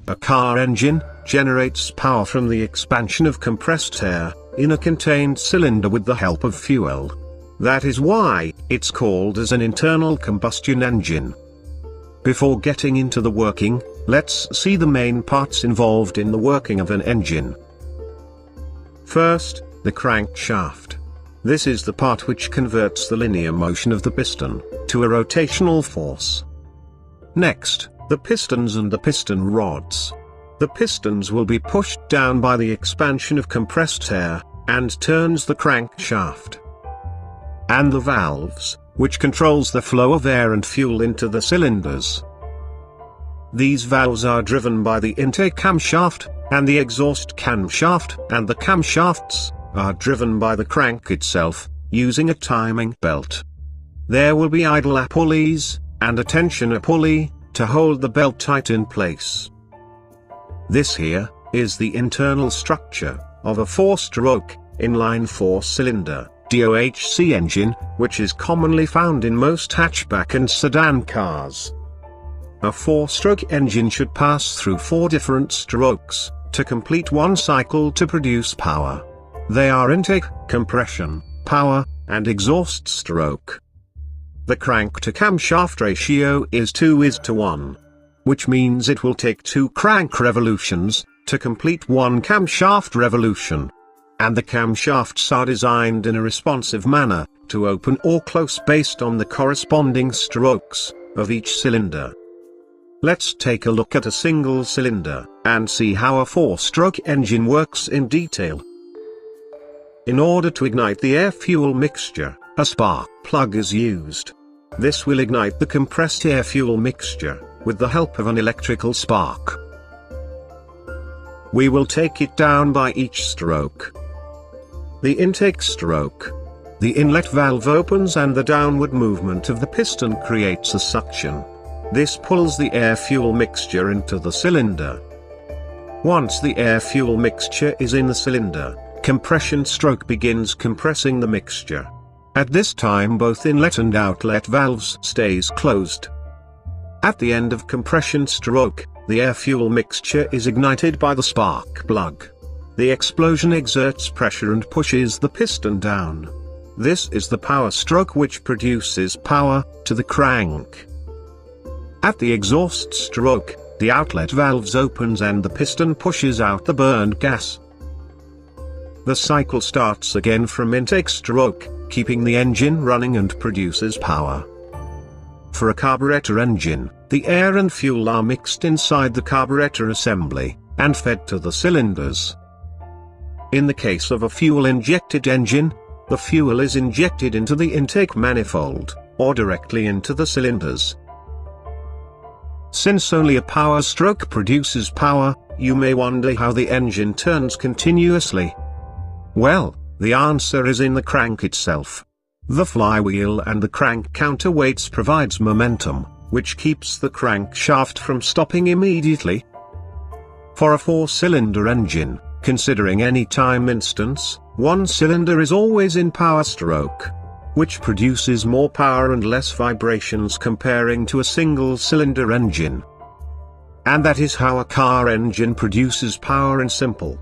A car engine generates power from the expansion of compressed air in a contained cylinder with the help of fuel. That is why it's called as an internal combustion engine. Before getting into the working, let's see the main parts involved in the working of an engine. First, the crankshaft. This is the part which converts the linear motion of the piston to a rotational force. Next, the pistons and the piston rods. The pistons will be pushed down by the expansion of compressed air, and turns the crankshaft. And the valves, which controls the flow of air and fuel into the cylinders. These valves are driven by the intake camshaft, and the exhaust camshaft, and the camshafts are driven by the crank itself, using a timing belt. There will be idler pulleys, and a tensioner pulley, to hold the belt tight in place. This here is the internal structure of a 4-stroke, inline 4-cylinder, DOHC engine, which is commonly found in most hatchback and sedan cars. A 4-stroke engine should pass through 4 different strokes, to complete one cycle to produce power. They are intake, compression, power, and exhaust stroke. The crank to camshaft ratio is 2:1. Which means it will take 2 crank revolutions to complete 1 camshaft revolution. And the camshafts are designed in a responsive manner, to open or close based on the corresponding strokes of each cylinder. Let's take a look at a single cylinder, and see how a 4-stroke engine works in detail. In order to ignite the air-fuel mixture, a spark plug is used. This will ignite the compressed air-fuel mixture, with the help of an electrical spark. We will take it down by each stroke. The intake stroke. The inlet valve opens and the downward movement of the piston creates a suction. This pulls the air-fuel mixture into the cylinder. Once the air-fuel mixture is in the cylinder, compression stroke begins compressing the mixture. At this time both inlet and outlet valves stays closed. At the end of compression stroke, the air-fuel mixture is ignited by the spark plug. The explosion exerts pressure and pushes the piston down. This is the power stroke which produces power to the crank. At the exhaust stroke, the outlet valves opens and the piston pushes out the burned gas. The cycle starts again from intake stroke, keeping the engine running and produces power. For a carburetor engine, the air and fuel are mixed inside the carburetor assembly, and fed to the cylinders. In the case of a fuel-injected engine, the fuel is injected into the intake manifold, or directly into the cylinders. Since only a power stroke produces power, you may wonder how the engine turns continuously. Well, the answer is in the crank itself. The flywheel and the crank counterweights provides momentum, which keeps the crankshaft from stopping immediately. For a 4-cylinder engine, considering any time instance, one cylinder is always in power stroke, which produces more power and less vibrations comparing to a single-cylinder engine. And that is how a car engine produces power in simple